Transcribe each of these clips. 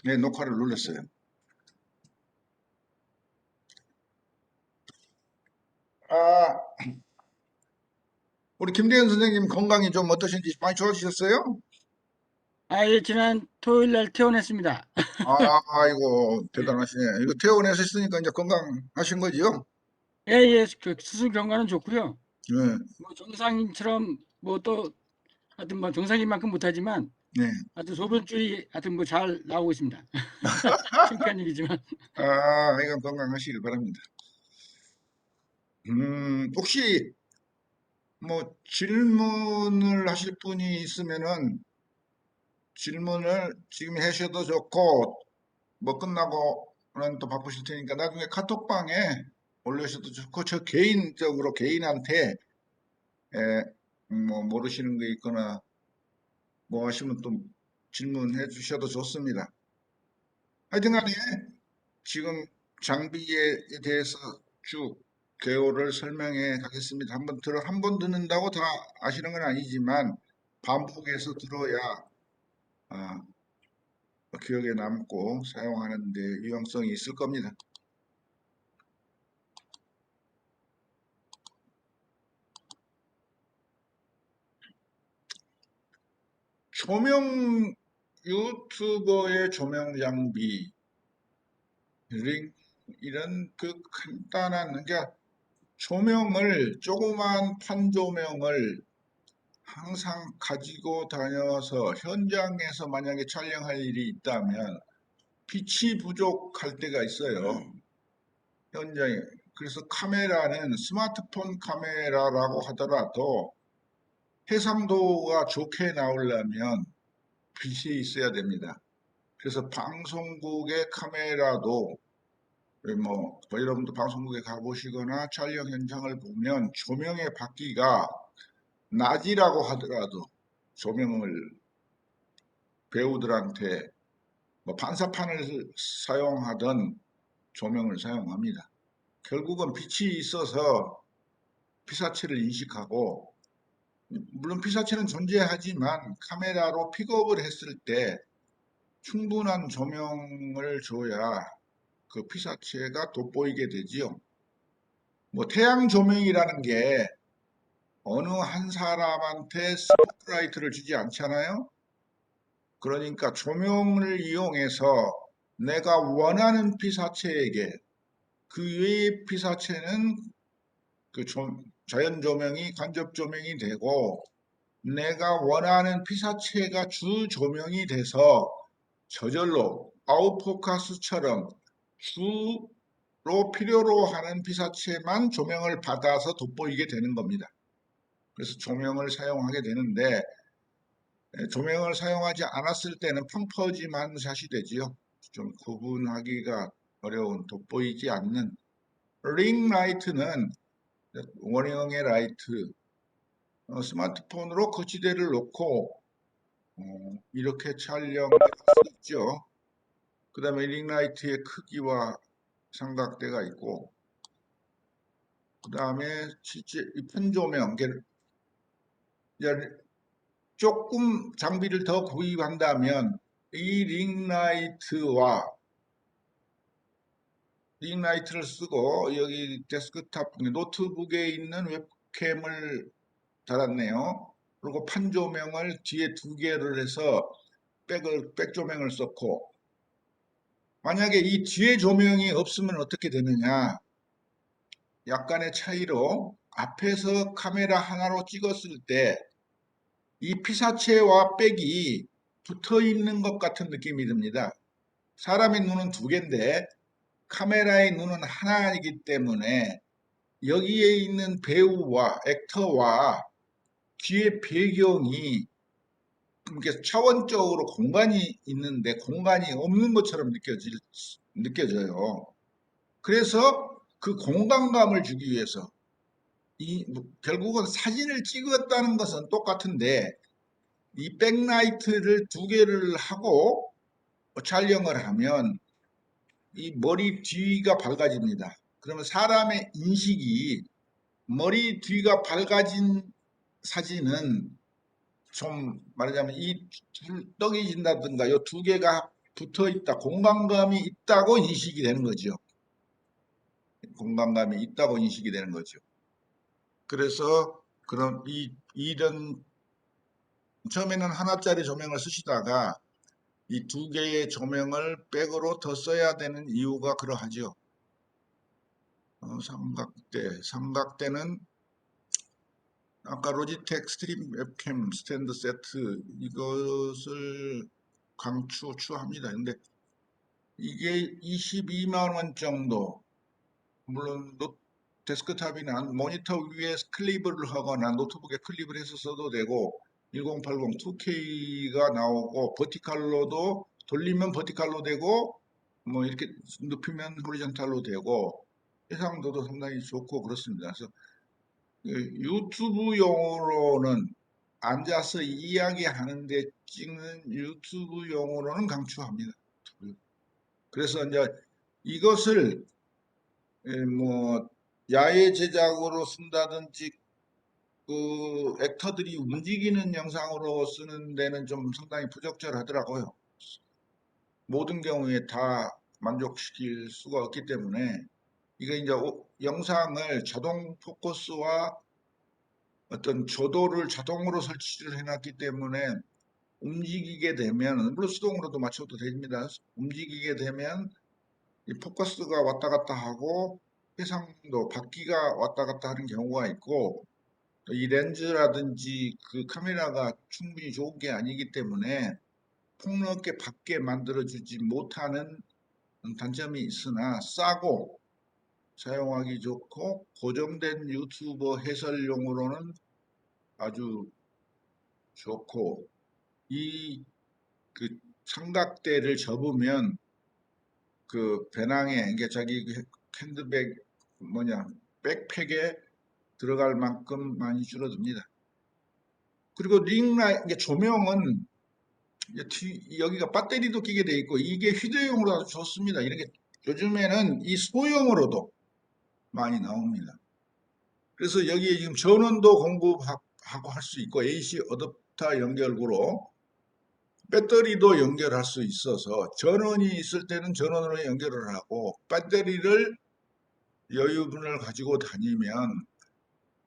네, 녹화를 눌렀어요. 아, 우리 김대현 선생님 건강이 좀 어떠신지 많이 좋아지셨어요? 예, 지난 토요일 날 퇴원했습니다. 아이고, 대단하시네. 이거 퇴원하셨으니까 이제 건강하신 거지요? 예, 예, 그 수술 경과는 좋고요. 네, 뭐 정상인처럼 뭐 또 하여튼 뭐 정상인 만큼 못하지만 네. 하여튼 소변줄이 하여튼 뭐 잘 나오고 있습니다. 창피한 얘기지만. 이건 건강하시길 바랍니다. 혹시 뭐 질문을 하실 분이 있으면은 질문을 지금 하셔도 좋고, 뭐 끝나고는 또 바쁘실 테니까 나중에 카톡방에 올려주셔도 좋고, 저 개인적으로 개인한테 뭐 모르시는 게 있거나 뭐 하시면 또 질문해 주셔도 좋습니다. 하여튼간에 지금 장비에 대해서 쭉 개요를 설명해 가겠습니다. 한 번 듣는다고 다 아시는 건 아니지만 반복해서 들어야 아, 기억에 남고 사용하는 데 유용성이 있을 겁니다. 조명 유튜버의 조명 장비 이런 그 간단한 그러니까 조명을 조그만 판조명을 항상 가지고 다녀서 현장에서 만약에 촬영할 일이 있다면 빛이 부족할 때가 있어요. 현장에. 그래서 카메라는 스마트폰 카메라라고 하더라도 해상도가 좋게 나오려면 빛이 있어야 됩니다. 그래서 방송국의 카메라도 뭐 여러분도 방송국에 가보시거나 촬영 현장을 보면 조명의 밝기가 낮이라고 하더라도 조명을 배우들한테 뭐 반사판을 사용하던 조명을 사용합니다. 결국은 빛이 있어서 피사체를 인식하고 물론 피사체는 존재하지만 카메라로 픽업을 했을 때 충분한 조명을 줘야 그 피사체가 돋보이게 되지요. 뭐 태양 조명이라는 게 어느 한 사람한테 스포트라이트를 주지 않잖아요. 그러니까 조명을 이용해서 내가 원하는 피사체에게 그 외의 피사체는 그 자연 조명이 간접 조명이 되고 내가 원하는 피사체가 주 조명이 돼서 저절로 아웃포커스처럼 주로 필요로 하는 피사체만 조명을 받아서 돋보이게 되는 겁니다. 그래서 조명을 사용하게 되는데 조명을 사용하지 않았을 때는 펑퍼짐한 샷이 되지요. 좀 구분하기가 어려운 돋보이지 않는 링 라이트는 원형의 라이트 스마트폰으로 거치대를 놓고 이렇게 촬영할 수 있죠. 그 다음에 링 라이트의 크기와 삼각대가 있고 그 다음에 실제 이 편조명 조금 장비를 더 구입한다면 이 링라이트를 쓰고 여기 데스크탑 노트북에 있는 웹캠을 달았네요. 그리고 판조명을 뒤에 두 개를 해서 백조명을 썼고 만약에 이 뒤에 조명이 없으면 어떻게 되느냐 약간의 차이로 앞에서 카메라 하나로 찍었을 때 이 피사체와 백이 붙어 있는 것 같은 느낌이 듭니다. 사람의 눈은 두 개인데 카메라의 눈은 하나이기 때문에 여기에 있는 배우와 액터와 뒤에 배경이 이렇게 차원적으로 공간이 있는데 공간이 없는 것처럼 느껴져요. 그래서 그 공간감을 주기 위해서 결국은 사진을 찍었다는 것은 똑같은데 이 백라이트를 두 개를 하고 촬영을 하면 이 머리 뒤가 밝아집니다. 그러면 사람의 인식이 머리 뒤가 밝아진 사진은 좀 말하자면 이 떡이 진다든가 이 두 개가 붙어 있다, 공간감이 있다고 인식이 되는 거죠. 공간감이 있다고 인식이 되는 거죠. 그래서 그런 이런 처음에는 하나짜리 조명을 쓰시다가 이 두 개의 조명을 백으로 더 써야 되는 이유가 그러하죠. 삼각대는 아까 로지텍 스트림 웹캠 스탠드 세트 이것을 강추합니다. 근데 이게 22만 원 정도, 물론 데스크탑이나 모니터 위에 클립을 하거나 노트북에 클립을 해서 써도 되고 1080 2K가 나오고 버티칼로도 돌리면 버티칼로 되고 뭐 이렇게 눕히면 호리전탈로 되고 해상도도 상당히 좋고 그렇습니다. 그래서 유튜브용으로는 앉아서 이야기하는데 찍는 유튜브용으로는 강추합니다. 그래서 이제 이것을 뭐 야외 제작으로 쓴다든지 그 액터들이 움직이는 영상으로 쓰는 데는 좀 상당히 부적절하더라고요. 모든 경우에 다 만족시킬 수가 없기 때문에 이게 이제 영상을 자동 포커스와 어떤 조도를 자동으로 설치를 해놨기 때문에 움직이게 되면 물론 수동으로도 맞춰도 됩니다. 움직이게 되면 이 포커스가 왔다 갔다 하고 해상도 바퀴가 왔다 갔다 하는 경우가 있고 이 렌즈라든지 그 카메라가 충분히 좋은 게 아니기 때문에 폭넓게 밝게 만들어주지 못하는 단점이 있으나 싸고 사용하기 좋고 고정된 유튜버 해설용으로는 아주 좋고 이 그 삼각대를 접으면 그 배낭에 이게 자기 핸드백 뭐냐 백팩에 들어갈 만큼 많이 줄어듭니다. 그리고 링라이트 이게 조명은 여기가 배터리도 끼게 돼 있고 이게 휴대용으로 아주 좋습니다. 이렇게 요즘에는 이 소형으로도 많이 나옵니다. 그래서 여기에 지금 전원도 공급하고 할 수 있고 AC 어댑터 연결구로 배터리도 연결할 수 있어서 전원이 있을 때는 전원으로 연결을 하고 배터리를 여유분을 가지고 다니면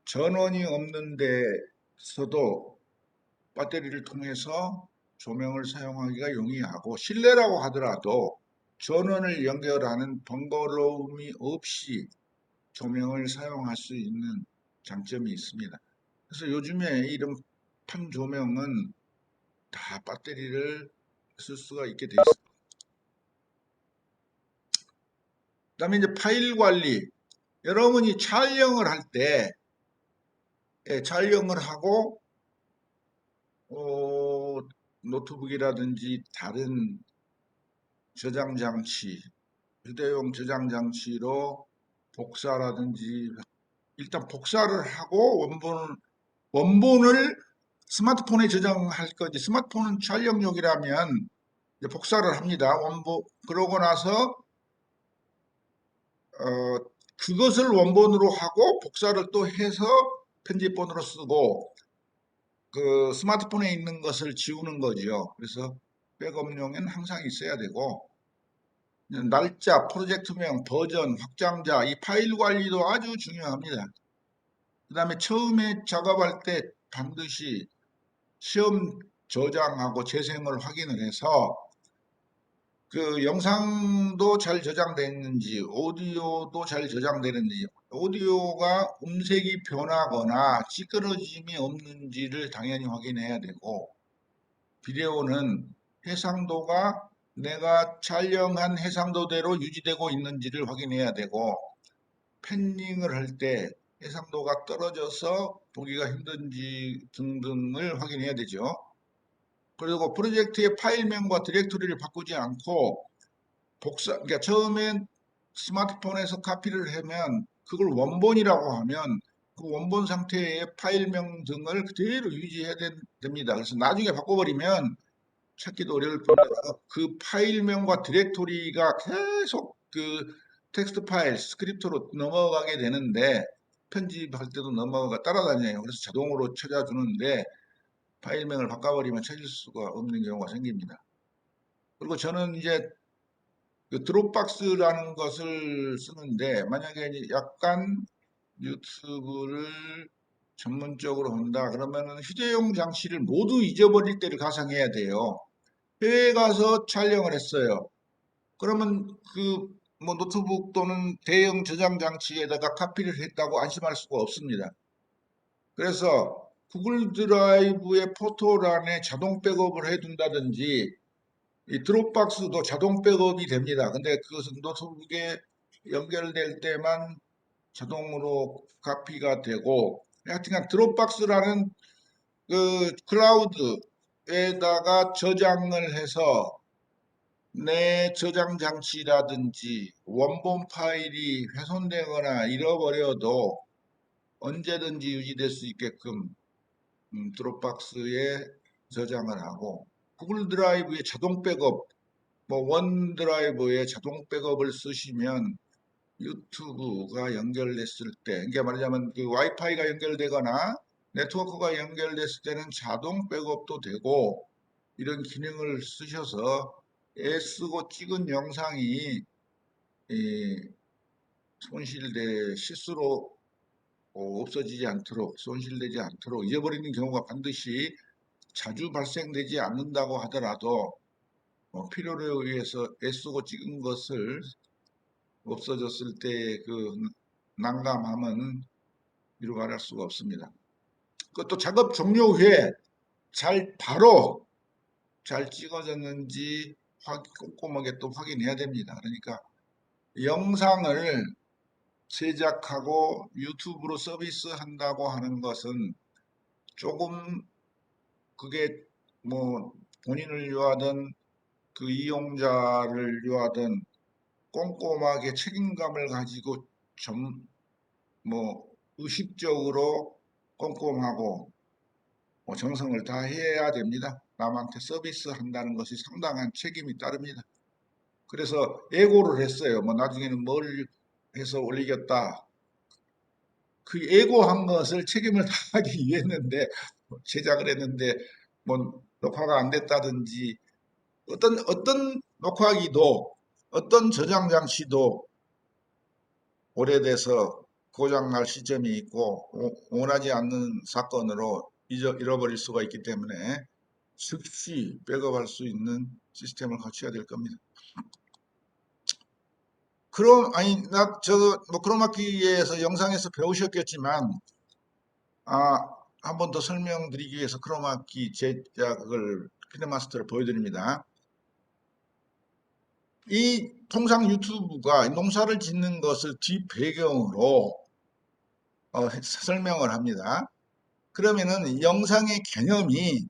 전원이 없는 데서도 배터리를 통해서 조명을 사용하기가 용이하고 실내라고 하더라도 전원을 연결하는 번거로움이 없이 조명을 사용할 수 있는 장점이 있습니다. 그래서 요즘에 이런 판 조명은 다 배터리를 쓸 수가 있게 되어 있습니다. 그다음에 이제 파일 관리. 여러분이 촬영을 할 때, 촬영을 하고, 어, 노트북이라든지 다른 저장 장치, 휴대용 저장 장치로 복사라든지, 일단 복사를 하고 원본을 스마트폰에 저장할 거지. 스마트폰은 촬영용이라면 이제 복사를 합니다. 그러고 나서 그것을 원본으로 하고 복사를 또 해서 편집본으로 쓰고 그 스마트폰에 있는 것을 지우는 거죠. 그래서 백업용에는 항상 있어야 되고 날짜, 프로젝트명, 버전, 확장자 이 파일 관리도 아주 중요합니다. 그 다음에 처음에 작업할 때 반드시 시험 저장하고 재생을 확인을 해서 그 영상도 잘 저장됐는지 오디오도 잘 저장되는지 오디오가 음색이 변하거나 찌그러짐이 없는지를 당연히 확인해야 되고 비디오는 해상도가 내가 촬영한 해상도대로 유지되고 있는지를 확인해야 되고 팬닝을 할 때 해상도가 떨어져서 보기가 힘든지 등등을 확인해야 되죠. 그리고 프로젝트의 파일명과 디렉토리를 바꾸지 않고 그러니까 처음엔 스마트폰에서 카피를 하면 그걸 원본이라고 하면 그 원본 상태의 파일명 등을 그대로 유지해야 됩니다. 그래서 나중에 바꿔버리면 찾기도 어려울 뿐더러 그 파일명과 디렉토리가 계속 그 텍스트 파일, 스크립트로 넘어가게 되는데 편집할 때도 따라다녀요. 그래서 자동으로 찾아주는데 파일명을 바꿔버리면 찾을 수가 없는 경우가 생깁니다. 그리고 저는 이제 그 드롭박스라는 것을 쓰는데 만약에 이제 약간 유튜브를 전문적으로 한다 그러면은 휴대용 장치를 모두 잊어버릴 때를 가상해야 돼요. 해외에 가서 촬영을 했어요. 그러면 그 뭐 노트북 또는 대형 저장 장치에다가 카피를 했다고 안심할 수가 없습니다. 그래서 구글 드라이브의 포토란에 자동 백업을 해둔다든지 이 드롭박스도 자동 백업이 됩니다. 근데 그것은 노트북에 연결될 때만 자동으로 카피가 되고 하여튼간 드롭박스라는 그 클라우드에다가 저장을 해서 내 저장 장치라든지 원본 파일이 훼손되거나 잃어버려도 언제든지 유지될 수 있게끔 드롭박스에 저장을 하고 구글 드라이브의 자동 백업, 뭐 원드라이브에 자동 백업을 쓰시면 유튜브가 연결됐을 때, 이게 말하자면 그 와이파이가 연결되거나 네트워크가 연결됐을 때는 자동 백업도 되고 이런 기능을 쓰셔서 애쓰고 찍은 영상이 손실돼 실수로 없어지지 않도록 손실되지 않도록 잊어버리는 경우가 반드시 자주 발생되지 않는다고 하더라도 필요에 의해서 애쓰고 찍은 것을 없어졌을 때 그 난감함은 이루 말할 수가 없습니다. 그것도 작업 종료 후에 바로 잘 찍어졌는지 꼼꼼하게 또 확인해야 됩니다. 그러니까 영상을 제작하고 유튜브로 서비스한다고 하는 것은 조금 그게 뭐 본인을 위하든 그 이용자를 위하든 꼼꼼하게 책임감을 가지고 뭐 의식적으로 꼼꼼하고 뭐 정성을 다해야 됩니다. 남한테 서비스한다는 것이 상당한 책임이 따릅니다. 그래서 예고를 했어요. 뭐 나중에는 뭘 해서 올리겠다. 그 예고한 것을 책임을 다하기 위했는데 제작을 했는데 뭐 녹화가 안 됐다든지 어떤 녹화기도 어떤 저장 장치도 오래돼서 고장날 시점이 있고 원하지 않는 사건으로 잃어버릴 수가 있기 때문에 즉시 백업할 수 있는 시스템을 갖춰야 될 겁니다. 그럼 아니 뭐 크로마키에서 영상에서 배우셨겠지만 한 번 더 설명드리기 위해서 크로마키 제작을 키네마스터를 보여드립니다. 이 통상 유튜브가 농사를 짓는 것을 뒷배경으로 설명을 합니다. 그러면은 영상의 개념이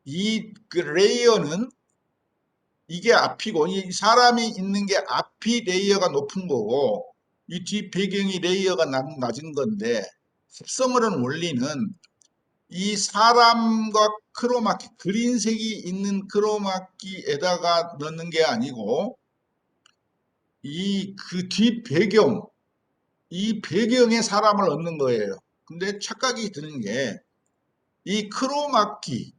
이 그 레이어는 이게 앞이고 이 사람이 있는 게 앞이 레이어가 높은 거고 이 뒷배경이 레이어가 낮은 건데 습성어른 원리는 이 사람과 크로마키 그린색이 있는 크로마키에다가 넣는 게 아니고 이 그 뒷배경 이 배경에 사람을 넣는 거예요. 근데 착각이 드는 게 이 크로마키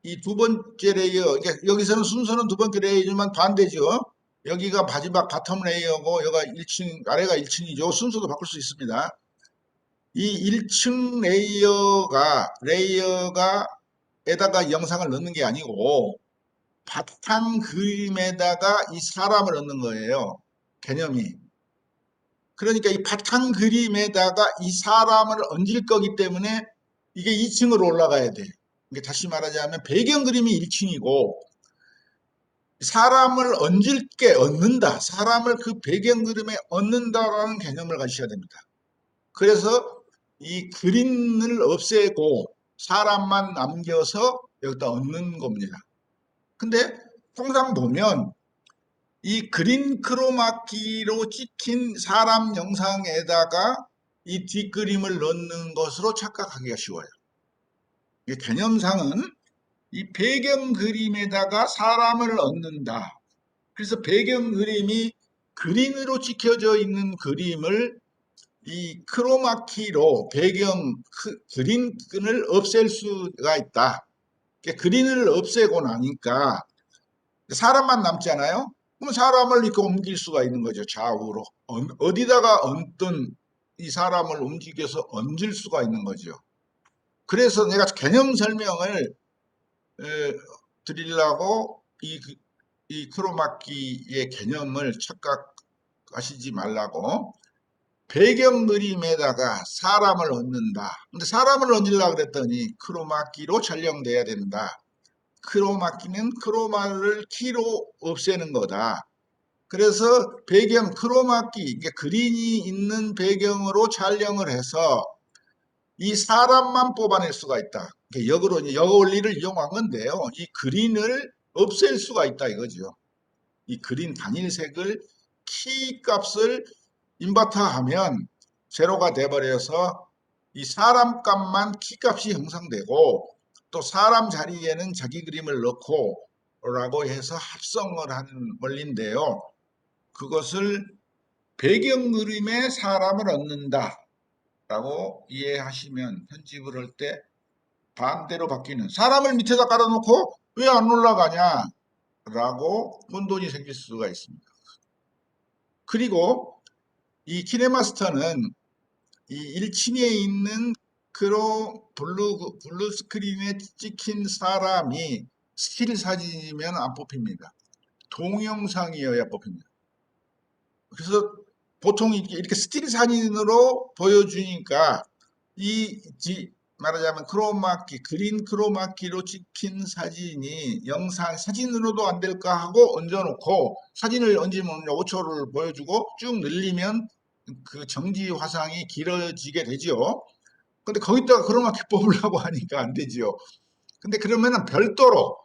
이 두 번째 레이어, 여기서는 순서는 두 번째 레이어지만 반대죠. 여기가 마지막 바텀 레이어고 여기가 1층, 아래가 1층이죠. 순서도 바꿀 수 있습니다. 이 1층 레이어가 에다가 영상을 넣는 게 아니고 바탕 그림에다가 이 사람을 넣는 거예요. 개념이. 그러니까 이 바탕 그림에다가 이 사람을 얹을 거기 때문에 이게 2층으로 올라가야 돼. 다시 말하자면 배경 그림이 1층이고 사람을 얹는다. 사람을 그 배경 그림에 얹는다라는 개념을 가지셔야 됩니다. 그래서 이 그림을 없애고 사람만 남겨서 여기다 얹는 겁니다. 근데 통상 보면 이 그린 크로마키로 찍힌 사람 영상에다가 이 뒷그림을 넣는 것으로 착각하기가 쉬워요. 개념상은 이 배경 그림에다가 사람을 얹는다. 그래서 배경 그림이 그린으로 찍혀져 있는 그림을 이 크로마키로 배경 그린을 없앨 수가 있다. 그린을 없애고 나니까 사람만 남잖아요. 그럼 사람을 이렇게 옮길 수가 있는 거죠. 좌우로. 어디다가 얹든 이 사람을 움직여서 얹을 수가 있는 거죠. 그래서 내가 개념 설명을 드리려고 이 크로마키의 개념을 착각하시지 말라고 배경 그림에다가 사람을 얹는다. 근데 사람을 얹으려고 그랬더니 크로마키로 촬영돼야 된다. 크로마키는 크로마를 키로 없애는 거다. 그래서 배경 크로마키, 그린이 있는 배경으로 촬영을 해서 이 사람만 뽑아낼 수가 있다. 역으로 이제 역 원리를 이용한 건데요. 이 그린을 없앨 수가 있다 이거죠. 이 그린 단일색을 키 값을 인버터하면 제로가 돼버려서 이 사람 값만 키 값이 형성되고 또 사람 자리에는 자기 그림을 넣고 라고 해서 합성을 하는 원리인데요. 그것을 배경 그림에 사람을 얻는다 라고 이해하시면 편집을 할 때 반대로 바뀌는 사람을 밑에다 깔아놓고 왜 안 올라가냐 라고 혼돈이 생길 수가 있습니다. 그리고 이 키네마스터는 이 1층에 있는 블루 스크린에 찍힌 사람이 스틸 사진이면 안 뽑힙니다. 동영상이어야 뽑힙니다. 그래서 보통 이렇게 스틸 사진으로 보여주니까 말하자면 크로마키, 그린 크로마키로 찍힌 사진이 사진으로도 안 될까 하고 얹어놓고 사진을 얹으면 5초를 보여주고 쭉 늘리면 그 정지 화상이 길어지게 되죠. 근데 거기다가 크로마키 뽑으려고 하니까 안 되죠. 근데 그러면은 별도로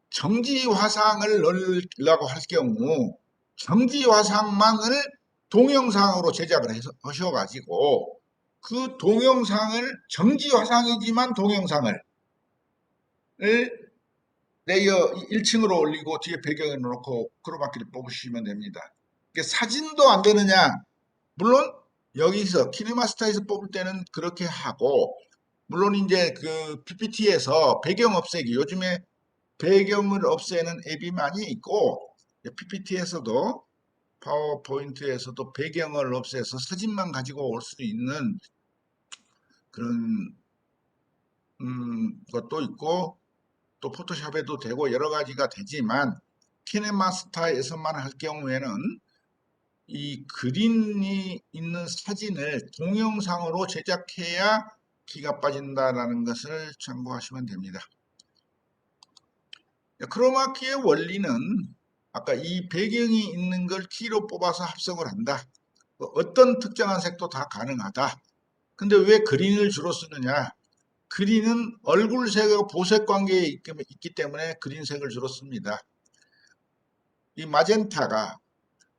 정지 화상을 넣으려고 할 경우 정지 화상만을 동영상으로 제작을 하셔가지고 그 동영상을 정지 화상이지만 동영상을 레이어 1층으로 올리고 뒤에 배경에 놓고 크로마키를 뽑으시면 됩니다. 사진도 안 되느냐? 물론 여기서 키네마스터에서 뽑을 때는 그렇게 하고 물론 이제 그 PPT에서 배경 없애기 요즘에 배경을 없애는 앱이 많이 있고 PPT에서도 파워포인트에서도 배경을 없애서 사진만 가지고 올 수 있는 그런 것도 있고 또 포토샵에도 되고 여러 가지가 되지만 키네마스터에서만 할 경우에는 이 그린이 있는 사진을 동영상으로 제작해야 키가 빠진다라는 것을 참고하시면 됩니다. 크로마키의 원리는 아까 이 배경이 있는 걸 키로 뽑아서 합성을 한다. 어떤 특정한 색도 다 가능하다. 근데 왜 그린을 주로 쓰느냐? 그린은 얼굴색하고 보색 관계에 있기 때문에 그린색을 주로 씁니다. 이 마젠타가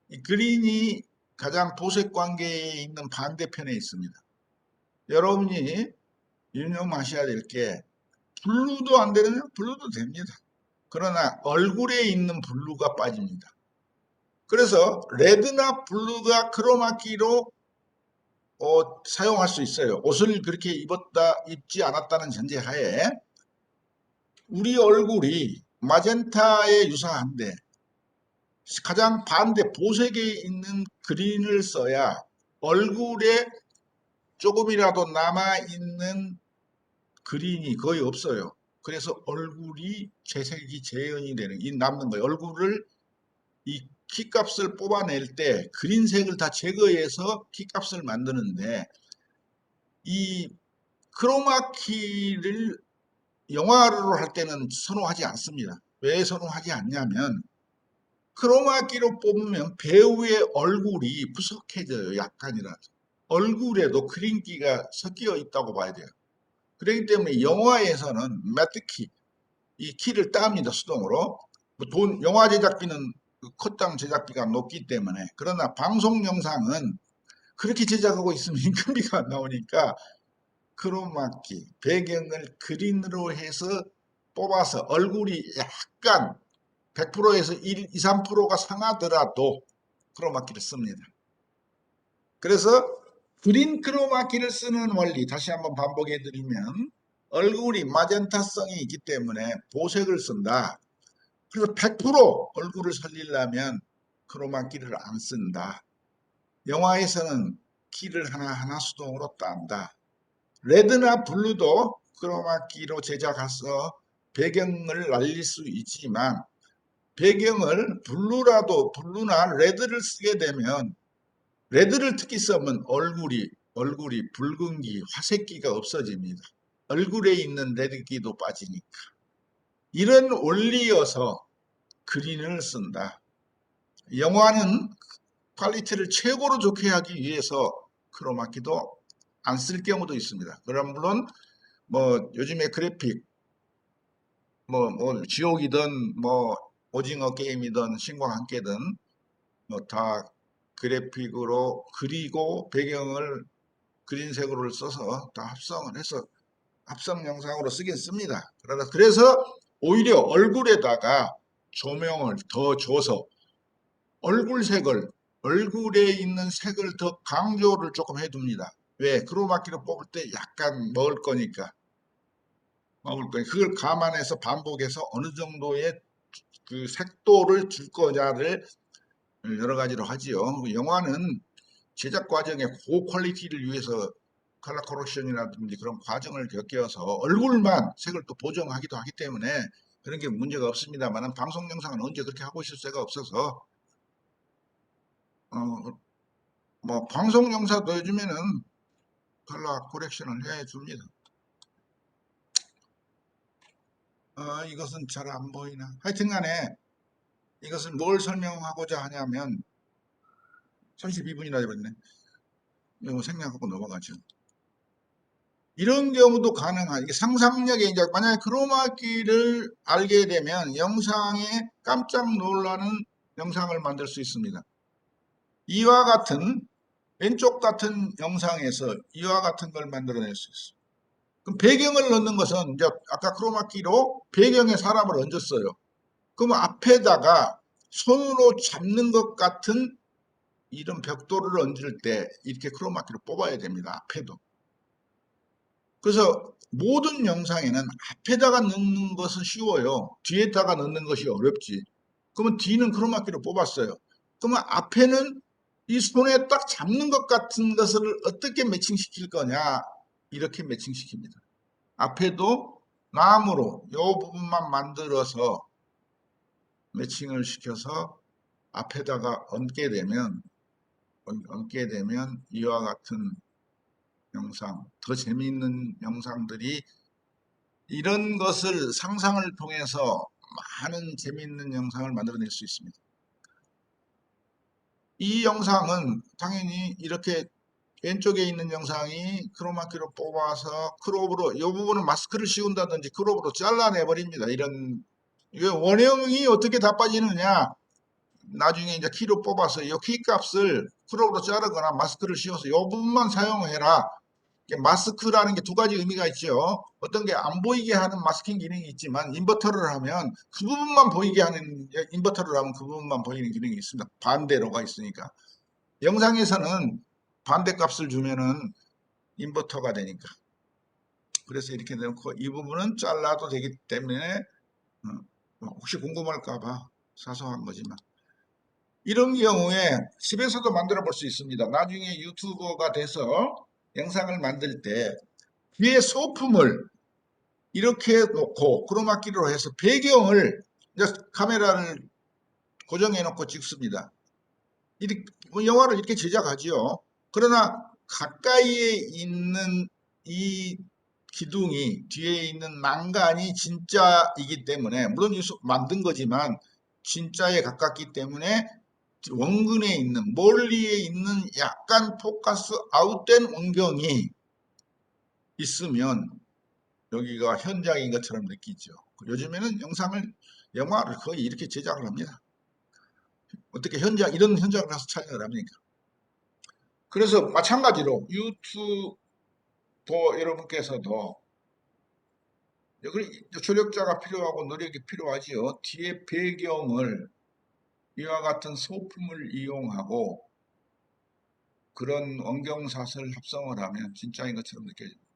이 그린이 가장 보색 관계에 있는 반대편에 있습니다. 여러분이 유념하셔야 될 게 블루도 안 되느냐? 블루도 됩니다. 그러나 얼굴에 있는 블루가 빠집니다. 그래서 레드나 블루가 크로마키로 사용할 수 있어요. 옷을 그렇게 입지 않았다는 전제하에 우리 얼굴이 마젠타에 유사한데 가장 반대 보색에 있는 그린을 써야 얼굴에 조금이라도 남아있는 그린이 거의 없어요. 그래서 얼굴이 재색이 재현이 되는 이 남는 거예요. 얼굴을 이 키값을 뽑아낼 때 그린색을 다 제거해서 키값을 만드는데 이 크로마키를 영화로 할 때는 선호하지 않습니다. 왜 선호하지 않냐면 크로마키로 뽑으면 배우의 얼굴이 부석해져요. 약간이라도. 얼굴에도 그린기가 섞여 있다고 봐야 돼요. 그렇기 때문에 영화에서는 매트키, 이 키를 땁니다. 수동으로. 영화 제작비는 컷당 제작비가 높기 때문에. 그러나 방송 영상은 그렇게 제작하고 있으면 인건비가 안 나오니까 크로마키, 배경을 그린으로 해서 뽑아서 얼굴이 약간 100%에서 1, 2, 3%가 상하더라도 크로마키를 씁니다. 그래서 그린 크로마키를 쓰는 원리 다시 한번 반복해 드리면 얼굴이 마젠타성이 있기 때문에 보색을 쓴다. 그래서 100% 얼굴을 살리려면 크로마키를 안 쓴다. 영화에서는 키를 하나하나 수동으로 딴다. 레드나 블루도 크로마키로 제작해서 배경을 날릴 수 있지만 배경을 블루나 레드를 쓰게 되면 레드를 특히 쓰면 얼굴이 붉은기, 화색기가 없어집니다. 얼굴에 있는 레드기도 빠지니까. 이런 원리여서 그린을 쓴다. 영화는 퀄리티를 최고로 좋게 하기 위해서 크로마키도 안 쓸 경우도 있습니다. 그럼 물론 뭐 요즘에 그래픽 뭐 지옥이든 뭐 오징어 게임이든 신과 함께든 뭐 다 그래픽으로 그리고 배경을 그린색으로 써서 다 합성을 해서 합성 영상으로 쓰긴 씁니다. 그래서 오히려 얼굴에다가 조명을 더 줘서 얼굴에 있는 색을 더 강조를 조금 해둡니다. 왜? 크로마키를 뽑을 때 약간 먹을 거니까 그걸 감안해서 반복해서 어느 정도의 그 색도를 줄 거냐를 여러 가지로 하지요. 영화는 제작 과정에 고퀄리티를 위해서 컬러 커렉션이라든지 그런 과정을 겪어서 얼굴만 색을 또 보정하기도 하기 때문에 그런 게 문제가 없습니다만 방송 영상은 언제 그렇게 하고 있을 수가 없어서 뭐 방송 영상도 요즘에는 컬러 커렉션을 해줍니다. 이것은 잘 안 보이나? 하여튼간에 이것을 뭘 설명하고자 하냐면 32분이나 되었네. 이거 생략하고 넘어가죠. 이런 경우도 가능한 이게 상상력에 이제 만약에 크로마키를 알게 되면 영상에 깜짝 놀라는 영상을 만들 수 있습니다. 이와 같은 왼쪽 같은 영상에서 이와 같은 걸 만들어낼 수 있어요. 그럼 배경을 넣는 것은 이제 아까 크로마키로 배경에 사람을 얹었어요. 그러면 앞에다가 손으로 잡는 것 같은 이런 벽돌을 얹을 때 이렇게 크로마키를 뽑아야 됩니다. 앞에도. 그래서 모든 영상에는 앞에다가 넣는 것은 쉬워요. 뒤에다가 넣는 것이 어렵지. 그러면 뒤는 크로마키로 뽑았어요. 그러면 앞에는 이 손에 딱 잡는 것 같은 것을 어떻게 매칭시킬 거냐 이렇게 매칭시킵니다. 앞에도 나무로 이 부분만 만들어서 매칭을 시켜서 앞에다가 얹게 되면 이와 같은 영상, 더 재미있는 영상들이 이런 것을 상상을 통해서 많은 재미있는 영상을 만들어낼 수 있습니다. 이 영상은 당연히 이렇게 왼쪽에 있는 영상이 크로마키로 뽑아서 크롭으로 이 부분은 마스크를 씌운다든지 크롭으로 잘라내 버립니다. 이런 원형이 어떻게 다 빠지느냐 나중에 이제 키로 뽑아서 이 키 값을 크롭으로 자르거나 마스크를 씌워서 이 부분만 사용해라. 마스크라는 게 두 가지 의미가 있죠. 어떤 게 안 보이게 하는 마스킹 기능이 있지만 인버터를 하면 그 부분만 보이게 하는 인버터를 하면 그 부분만 보이는 기능이 있습니다. 반대로가 있으니까. 영상에서는 반대값을 주면은 인버터가 되니까. 그래서 이렇게 넣고 이 부분은 잘라도 되기 때문에 혹시 궁금할까 봐 사소한 거지만 이런 경우에 집에서도 만들어 볼 수 있습니다. 나중에 유튜버가 돼서 영상을 만들 때 뒤에 소품을 이렇게 놓고 크로마키로 해서 배경을 이제 카메라를 고정해 놓고 찍습니다. 이렇게 영화를 이렇게 제작하지요. 그러나 가까이에 있는 이 기둥이 뒤에 있는 난간이 진짜이기 때문에 물론 만든 거지만 진짜에 가깝기 때문에 원근에 있는 멀리에 있는 약간 포커스 아웃된 원경이 있으면 여기가 현장인 것처럼 느끼죠. 요즘에는 영화를 거의 이렇게 제작을 합니다. 어떻게 이런 현장을 가서 촬영을 합니까? 그래서 마찬가지로 유튜버 여러분께서도 조력자가 필요하고 노력이 필요하지요. 뒤에 배경을 이와 같은 소품을 이용하고 그런 원경샷을 합성을 하면 진짜인 것처럼 느껴집니다.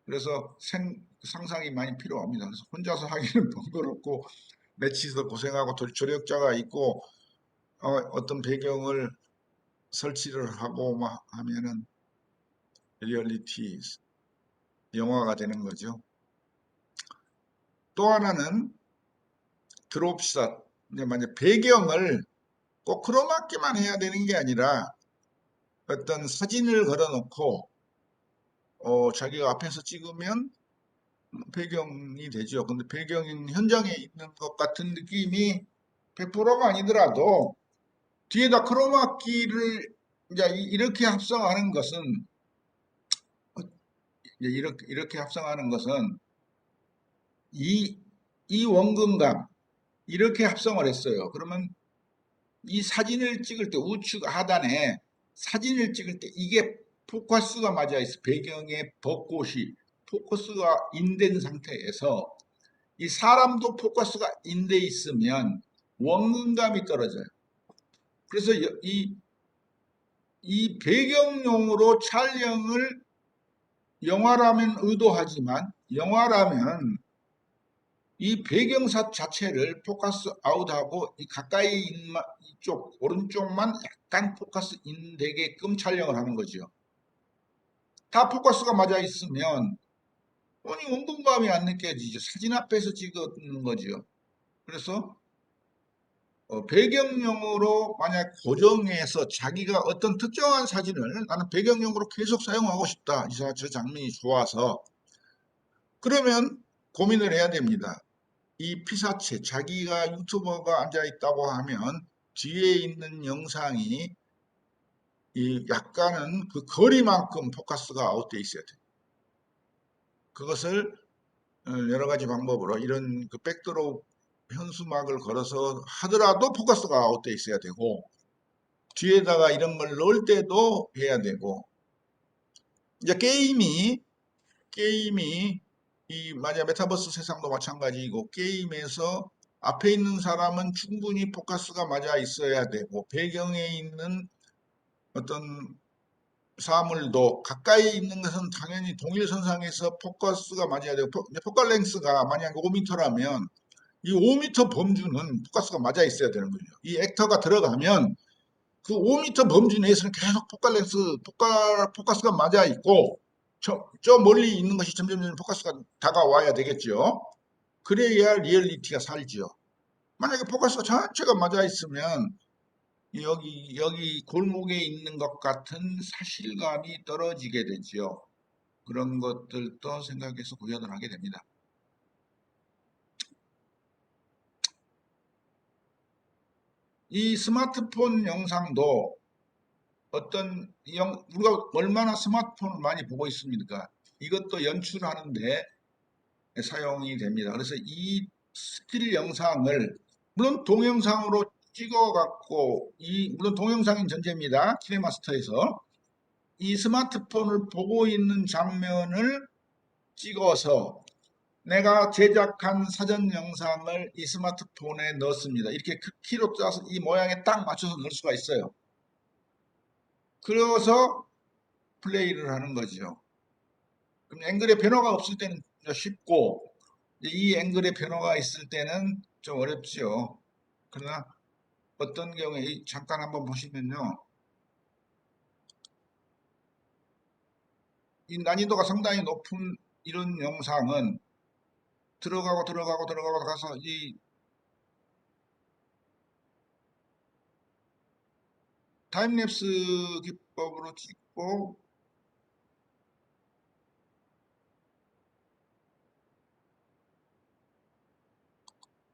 그래서 상상이 많이 필요합니다. 그래서 혼자서 하기는 번거롭고 매치서 고생하고 조력자가 있고 어떤 배경을 설치를 하고 막 하면은 리얼리티 영화가 되는 거죠. 또 하나는 드롭샷. 이제 만약 배경을 꼭 크로마키만 해야 되는 게 아니라 어떤 사진을 걸어놓고 자기가 앞에서 찍으면 배경이 되죠. 근데 배경인 현장에 있는 것 같은 느낌이 100%가 아니더라도 뒤에다 크로마키를 이제 이렇게 합성하는 것은 이제 이렇게 합성하는 것은 이, 이 원근감 이렇게 합성을 했어요. 그러면 이 사진을 찍을 때 우측 하단에 사진을 찍을 때 이게 포커스가 맞아 있어. 배경에 벚꽃이 포커스가 인된 상태에서 이 사람도 포커스가 인돼 있으면 원근감이 떨어져요. 그래서 이 배경용으로 촬영을 영화라면 의도하지만 영화라면 이 배경샷 자체를 포커스 아웃하고 이 가까이 있는 이쪽 오른쪽만 약간 포커스 인되게끔 촬영을 하는 거죠. 다 포커스가 맞아 있으면 아니 원근감이 안 느껴지죠. 사진 앞에서 찍는 거죠. 그래서 배경용으로 만약 고정해서 자기가 어떤 특정한 사진을 나는 배경용으로 계속 사용하고 싶다. 저 장면이 좋아서 그러면 고민을 해야 됩니다. 이 피사체, 자기가 유튜버가 앉아 있다고 하면 뒤에 있는 영상이 이 약간은 그 거리만큼 포커스가 아웃돼 있어야 돼요. 그것을 여러 가지 방법으로 이런 그 백드롭 현수막을 걸어서 하더라도 포커스가 아웃돼 있어야 되고 뒤에다가 이런 걸 넣을 때도 해야 되고 이제 게임이 이 만약 메타버스 세상도 마찬가지이고 게임에서 앞에 있는 사람은 충분히 포커스가 맞아 있어야 되고 배경에 있는 어떤 사물도 가까이 있는 것은 당연히 동일선상에서 포커스가 맞아야 되고 포컬 랭스가 만약 5m라면 이 5m 범주는 포커스가 맞아 있어야 되는 거죠. 이 액터가 들어가면 그 5m 범주 내에서는 계속 포커스가 맞아 있고 저 멀리 있는 것이 점점 포커스가 다가와야 되겠죠. 그래야 리얼리티가 살죠. 만약에 포커스가 전체가 맞아 있으면 여기 골목에 있는 것 같은 사실감이 떨어지게 되죠. 그런 것들도 생각해서 구현을 하게 됩니다. 이 스마트폰 영상도 우리가 얼마나 스마트폰을 많이 보고 있습니까? 이것도 연출하는데 사용이 됩니다. 그래서 이 스틸 영상을 물론 동영상으로 찍어갖고 물론 동영상인 전제입니다. 키네마스터에서 이 스마트폰을 보고 있는 장면을 찍어서 내가 제작한 사전 영상을 이 스마트폰에 넣습니다. 이렇게 키로 짜서 이 모양에 딱 맞춰서 넣을 수가 있어요. 그래서 플레이를 하는 거죠. 그럼 앵글의 변화가 없을 때는 쉽고 이 앵글의 변화가 있을 때는 좀 어렵죠. 그러나 어떤 경우에 잠깐 한번 보시면요. 이 난이도가 상당히 높은 이런 영상은 들어가고 가서 이 타임랩스 기법으로 찍고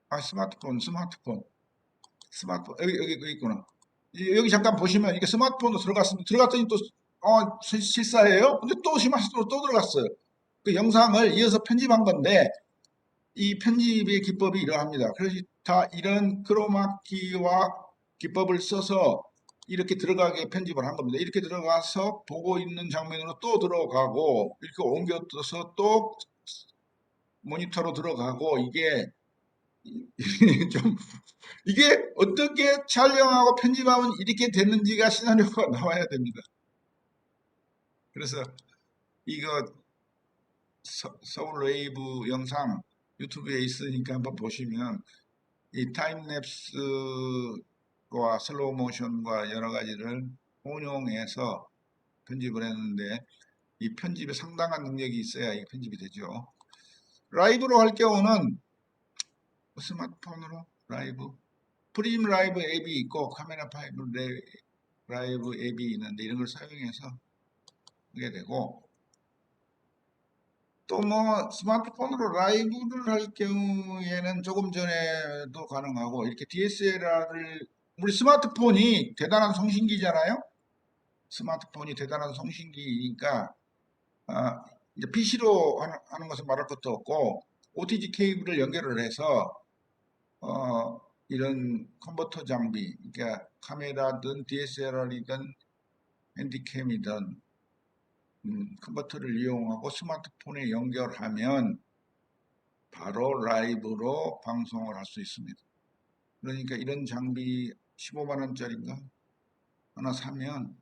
스마트폰 여기 있구나. 여기 잠깐 보시면 이게 스마트폰으로 들어갔습니다. 들어갔더니 또 실사예요. 근데 또 스마트폰으로 또 들어갔어요. 그 영상을 이어서 편집한 건데 이 편집의 기법이 이러합니다. 그래서 다 이런 크로마키와 기법을 써서 이렇게 들어가게 편집을 한 겁니다. 이렇게 들어가서 보고 있는 장면으로 또 들어가고 이렇게 옮겨서 또 모니터로 들어가고 이게 좀 이게 어떻게 촬영하고 편집하면 이렇게 됐는지가 시나리오가 나와야 됩니다. 그래서 이거 서울 웨이브 영상 유튜브에 있으니까 한번 보시면 이 타임랩스와 슬로우 모션과 여러 가지를 혼용해서 편집을 했는데 이 편집에 상당한 능력이 있어야 이 편집이 되죠. 라이브로 할 경우는 스마트폰으로 라이브, 프림 라이브 앱이 있고 카메라 파이브 라이브 앱이 있는데 이런 걸 사용해서 하게 되고, 또 뭐 스마트폰으로 라이브를 할 경우에는 조금 전에도 가능하고, 이렇게 DSLR을, 우리 스마트폰이 대단한 송신기잖아요. 스마트폰이 대단한 송신기니까 이제 PC로 하는 것은 말할 것도 없고, OTG 케이블을 연결을 해서 이런 컨버터 장비, 그러니까 카메라든 DSLR이든 핸디캠이든 컨버터를 이용하고 스마트폰에 연결하면 바로 라이브로 방송을 할 수 있습니다. 그러니까 이런 장비 15만 원짜리인가 하나 사면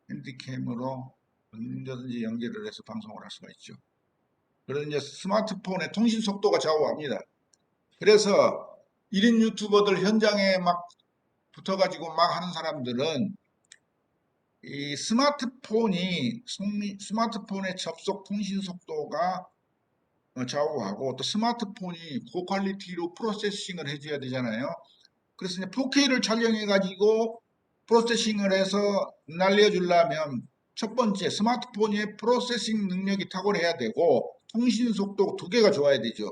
핸디캠으로 언제든지 연결을 해서 방송을 할 수가 있죠. 그런데 이제 스마트폰의 통신 속도가 좌우합니다. 그래서 1인 유튜버들 현장에 막 붙어가지고 막 하는 사람들은 이 스마트폰의 접속 통신 속도가 좌우하고, 또 스마트폰이 고퀄리티로 프로세싱을 해줘야 되잖아요. 그래서 이제 4K를 촬영해가지고 프로세싱을 해서 날려주려면 첫 번째 스마트폰의 프로세싱 능력이 탁월해야 되고, 통신 속도 두 개가 좋아야 되죠.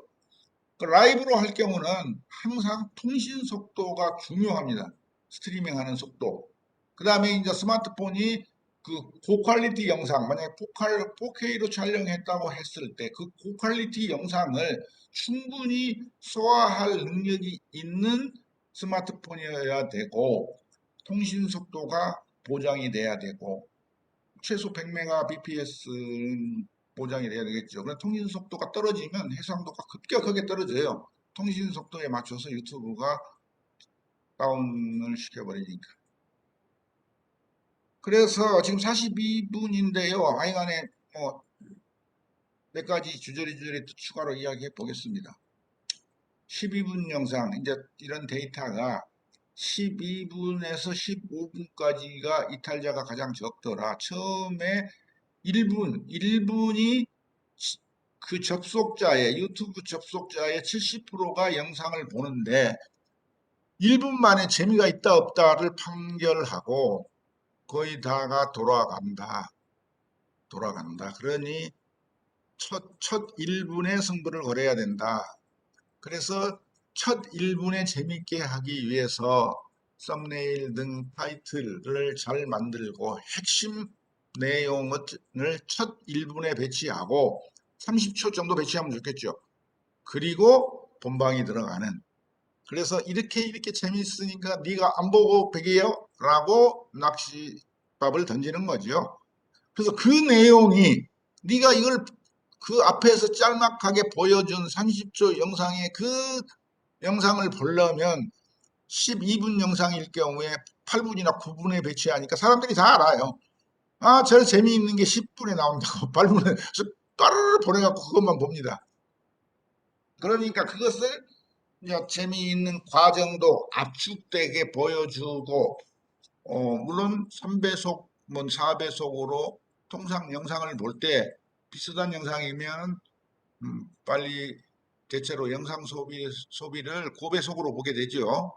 그 라이브로 할 경우는 항상 통신 속도가 중요합니다. 스트리밍하는 속도. 그 다음에 이제 스마트폰이 그 고퀄리티 영상, 만약에 4K로 촬영했다고 했을 때 그 고퀄리티 영상을 충분히 소화할 능력이 있는 스마트폰이어야 되고, 통신 속도가 보장이 돼야 되고, 최소 100mbps는 보장이 돼야 되겠죠. 그럼 통신 속도가 떨어지면 해상도가 급격하게 떨어져요. 통신 속도에 맞춰서 유튜브가 다운을 시켜버리니까. 그래서 지금 42분인데요. 하여간에 뭐 몇 가지 주저리주저리 추가로 이야기해 보겠습니다. 12분 영상, 이제 이런 데이터가 12분에서 15분까지가 이탈자가 가장 적더라. 처음에 1분이 그 유튜브 접속자의 70%가 영상을 보는데 1분 만에 재미가 있다 없다를 판결하고 거의 다가 돌아간다. 그러니 첫 1분에 승부를 걸어야 된다. 그래서 첫 1분에 재밌게 하기 위해서 썸네일 등 타이틀을 잘 만들고 핵심 내용을 첫 1분에 배치하고 30초 정도 배치하면 좋겠죠. 그리고 본방이 들어가는. 그래서 이렇게 재밌으니까 네가 안 보고 베개요? 라고 낚시밥을 던지는 거죠. 그래서 그 내용이 네가 이걸 그 앞에서 짤막하게 보여준 30초 영상의 그 영상을 보려면 12분 영상일 경우에 8분이나 9분에 배치하니까 사람들이 다 알아요. 아, 저 재미있는 게 10분에 나온다고 8분에 따르르 보내갖고 그것만 봅니다. 그러니까 그것을 이제 재미있는 과정도 압축되게 보여주고, 물론 3배속, 뭐 4배속으로 통상 영상을 볼 때 비슷한 영상이면 빨리 대체로 영상 소비를 고배속으로 보게 되죠.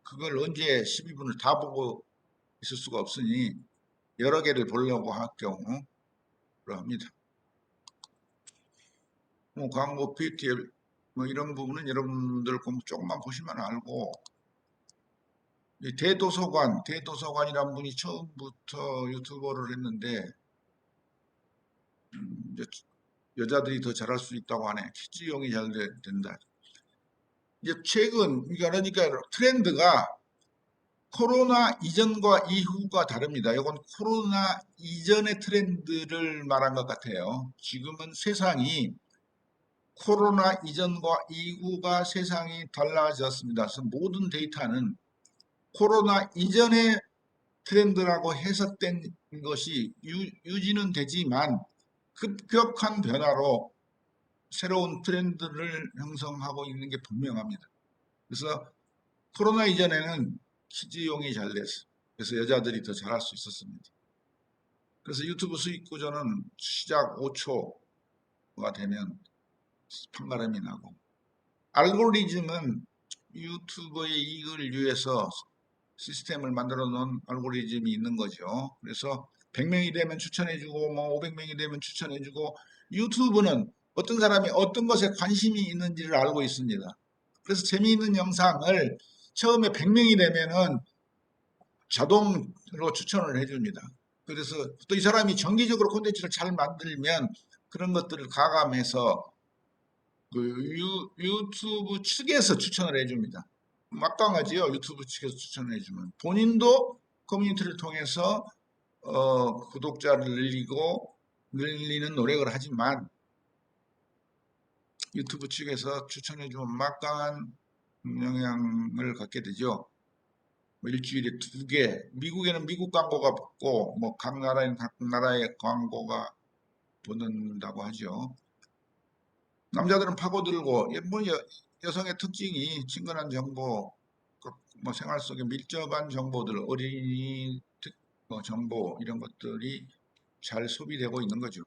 그걸 언제 12분을 다 보고 있을 수가 없으니 여러 개를 보려고 할 경우 그럽니다. 뭐 광고, PTL 뭐 이런 부분은 여러분들 조금만 보시면 알고, 대도서관이란 분이 처음부터 유튜버를 했는데 이제 여자들이 더 잘할 수 있다고 하네. 키즈용이 잘 된다. 이제 최근 그러니까 트렌드가 코로나 이전과 이후가 다릅니다. 이건 코로나 이전의 트렌드를 말한 것 같아요. 지금은 세상이 코로나 이전과 이후가 세상이 달라졌습니다. 그래서 모든 데이터는 코로나 이전의 트렌드라고 해석된 것이 유지는 되지만 급격한 변화로 새로운 트렌드를 형성하고 있는 게 분명합니다. 그래서 코로나 이전에는 키즈용이 잘 됐어요. 그래서 여자들이 더 잘할 수 있었습니다. 그래서 유튜브 수익 구조는 시작 5초가 되면 판가름이 나고, 알고리즘은 유튜버의 이익을 위해서 시스템을 만들어 놓은 알고리즘이 있는 거죠. 그래서 100명이 되면 추천해주고, 뭐 500명이 되면 추천해주고, 유튜브는 어떤 사람이 어떤 것에 관심이 있는지를 알고 있습니다. 그래서 재미있는 영상을 처음에 100명이 되면은 자동으로 추천을 해줍니다. 그래서 또 이 사람이 정기적으로 콘텐츠를 잘 만들면 그런 것들을 가감해서 그 유튜브 측에서 추천을 해줍니다. 막강하지요. 유튜브 측에서 추천을 해주면 본인도 커뮤니티를 통해서 구독자를 늘리는 노력을 하지만 유튜브 측에서 추천해주면 막강한 영향을 갖게 되죠. 뭐 일주일에 2개, 미국에는 미국 광고가 붙고, 뭐 각 나라에는 각 나라의 광고가 붙는다고 하죠. 남자들은 파고들고, 뭐 여성의 특징이 친근한 정보, 뭐 생활 속의 밀접한 정보들, 어린이 정보 이런 것들이 잘 소비되고 있는 거죠.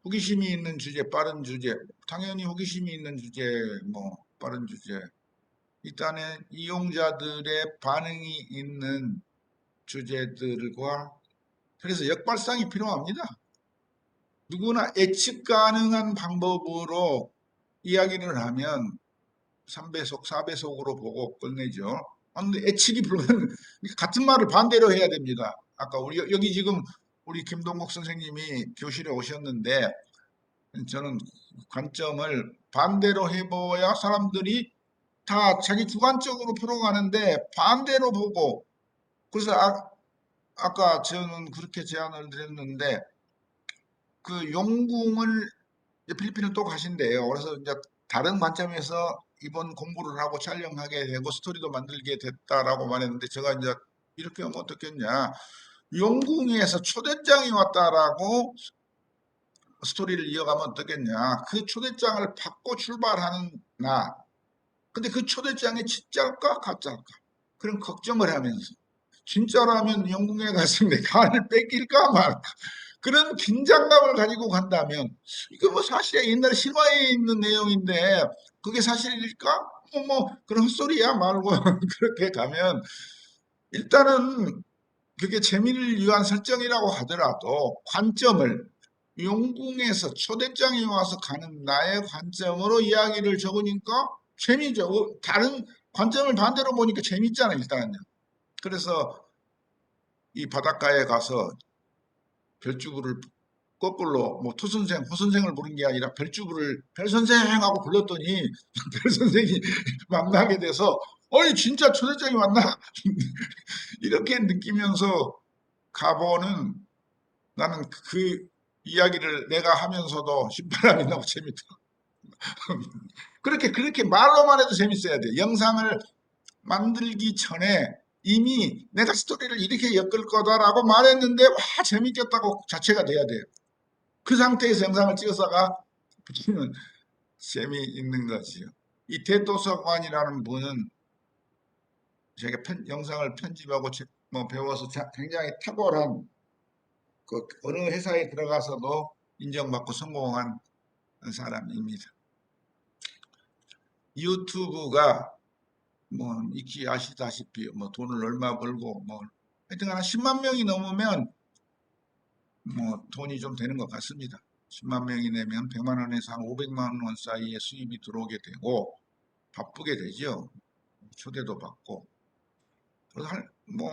호기심이 있는 주제, 빠른 주제, 당연히 호기심이 있는 주제, 뭐 빠른 주제, 일단은 이용자들의 반응이 있는 주제들과, 그래서 역발상이 필요합니다. 누구나 예측 가능한 방법으로 이야기를 하면 3배속, 4배속으로 보고 끝내죠. 그런데 예측이 불가능, 같은 말을 반대로 해야 됩니다. 아까 우리 여기 지금 우리 김동국 선생님이 교실에 오셨는데 저는 관점을 반대로 해봐야 사람들이 다 자기 주관적으로 풀어가는데 반대로 보고, 그래서 아까 저는 그렇게 제안을 드렸는데 그 용궁을 이제 필리핀을 또 가신대요. 그래서 이제 다른 관점에서 이번 공부를 하고 촬영하게 되고 스토리도 만들게 됐다라고 말했는데 제가 이제 이렇게 하면 어떻겠냐. 용궁에서 초대장이 왔다라고 스토리를 이어가면 어떻겠냐. 그 초대장을 받고 출발하는 나. 근데 그 초대장이 진짜일까 가짜일까? 그런 걱정을 하면서 진짜라면 영국에 갔을 때 간을 뺏길까 말까 그런 긴장감을 가지고 간다면 이거 뭐 사실에 옛날 실화에 있는 내용인데 그게 사실일까? 뭐 그런 헛소리야 말고 그렇게 가면 일단은 그게 재미를 위한 설정이라고 하더라도 관점을 용궁에서 초대장이 와서 가는 나의 관점으로 이야기를 적으니까 재미죠. 다른 관점을 반대로 보니까 재밌잖아요, 일단은요. 그래서 이 바닷가에 가서 별주부를 거꾸로 뭐 토선생, 호선생을 부른 게 아니라 별주부를 별선생하고 불렀더니 별선생이 만나게 돼서 어이 진짜 초대장이 왔나 이렇게 느끼면서 가보는 나는 그 이야기를 내가 하면서도 신바람이 나고 재밌다. 그렇게 말로만 해도 재밌어야 돼. 영상을 만들기 전에 이미 내가 스토리를 이렇게 엮을 거다라고 말했는데 와 재밌겠다고 자체가 돼야 돼요. 그 상태에서 영상을 찍어서가 붙이면 재미있는 거지요. 이 대도서관이라는 분은 제가 영상을 편집하고 뭐 배워서 굉장히 탁월한 그 어느 회사에 들어가서도 인정받고 성공한 사람입니다. 유튜브가 뭐 익히 아시다시피 뭐 돈을 얼마 벌고 뭐 하여튼 한 10만 명이 넘으면 뭐 돈이 좀 되는 것 같습니다. 10만 명이 내면 100만 원에서 한 500만 원 사이에 수입이 들어오게 되고 바쁘게 되죠. 초대도 받고. 그래서 뭐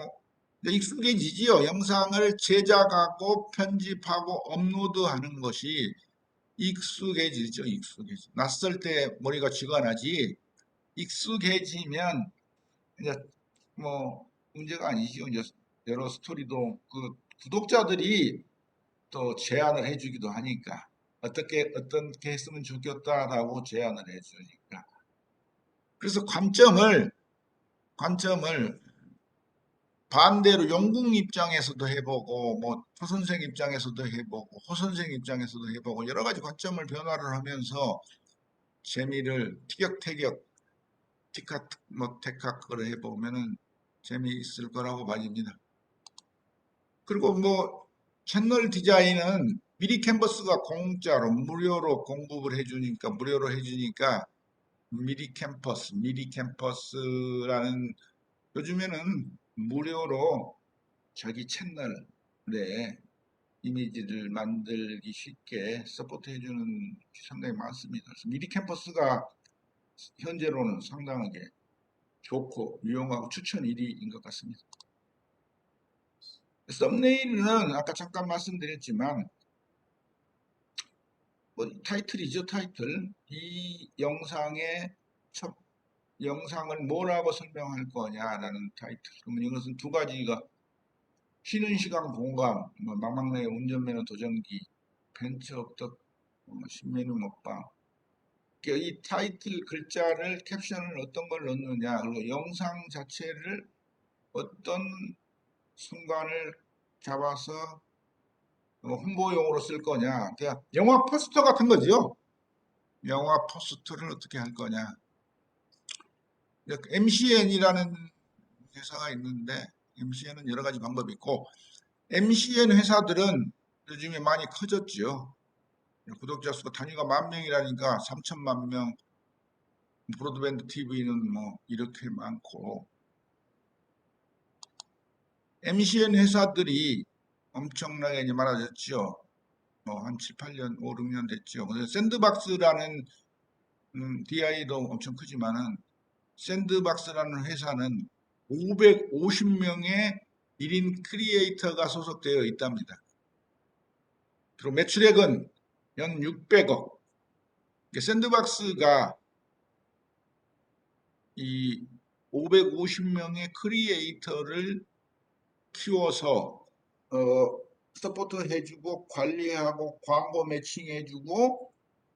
익숙해지지요. 영상을 제작하고 편집하고 업로드하는 것이 익숙해지죠. 익숙해지. 낯설 때 머리가 쥐가 나지 익숙해지면 이제 뭐 문제가 아니죠. 이제 여러 스토리도 그 구독자들이 또 제안을 해주기도 하니까 어떻게 했으면 좋겠다라고 제안을 해주니까 그래서 관점을 반대로 영국 입장에서도 해보고 뭐 초 선생 입장에서도 해보고 호 선생 입장에서도 해보고 여러 가지 관점을 변화를 하면서 재미를 티격태격 티카 뭐 테카크를 해보면은 재미있을 거라고 봐집니다. 그리고 뭐 채널 디자인은 미리 캔버스가 공짜로 무료로 공급을 해주니까 무료로 해주니까 미리 캠퍼스라는 요즘에는 무료로 자기 채널에 이미지를 만들기 쉽게 서포트 해주는 게 상당히 많습니다. 그래서 미리 캠퍼스가 현재로는 상당하게 좋고 유용하고 추천 1위인 것 같습니다. 썸네일은 아까 잠깐 말씀드렸지만 뭐 타이틀이죠, 타이틀. 이 영상의 첫 영상을 뭐라고 설명할 거냐라는 타이틀. 그러면 이것은 두 가지가 쉬는 시간 공감, 뭐 망망내 운전면허 도전기, 벤처 업적, 신메뉴 먹방. 그러니까 이 타이틀 글자를 캡션을 어떤 걸 넣느냐, 그리고 영상 자체를 어떤 순간을 잡아서 홍보용으로 쓸 거냐. 그냥 영화 포스터 같은 거죠. 영화 포스터를 어떻게 할 거냐. MCN이라는 회사가 있는데 MCN은 여러 가지 방법이 있고 MCN 회사들은 요즘에 많이 커졌죠. 구독자 수가 단위가 10,000명이라니까 3천만 명, 브로드밴드 TV는 뭐 이렇게 많고 MCN 회사들이 엄청나게 이제 많아졌죠. 뭐 한 7, 8년, 5, 6년 됐죠. 그래서 샌드박스라는 DI도 엄청 크지만은 샌드박스라는 회사는 550명의 1인 크리에이터가 소속되어 있답니다. 그리고 매출액은 연 600억. 샌드박스가 이 550명의 크리에이터를 키워서 서포트 해주고 관리하고 광고 매칭해주고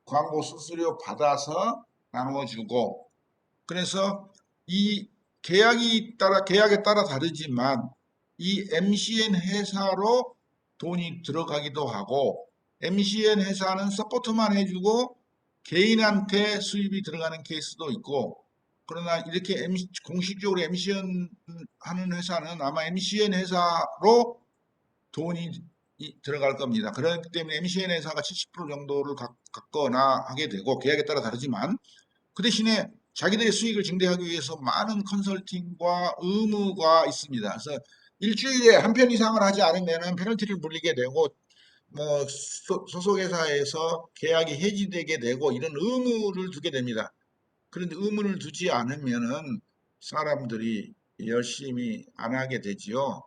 광고 수수료 받아서 나눠주고 그래서 이 계약에 따라 다르지만 이 MCN 회사로 돈이 들어가기도 하고 MCN 회사는 서포트만 해주고 개인한테 수입이 들어가는 케이스도 있고 그러나 이렇게 공식적으로 MCN 하는 회사는 아마 MCN 회사로 돈이 들어갈 겁니다. 그렇기 때문에 MCN 회사가 70% 정도를 갖거나 하게 되고 계약에 따라 다르지만 그 대신에 자기들의 수익을 증대하기 위해서 많은 컨설팅과 의무가 있습니다. 그래서 일주일에 한 편 이상을 하지 않으면 페널티를 물리게 되고 뭐 소속 회사에서 계약이 해지되게 되고 이런 의무를 두게 됩니다. 그런데 의무를 두지 않으면은 사람들이 열심히 안 하게 되지요.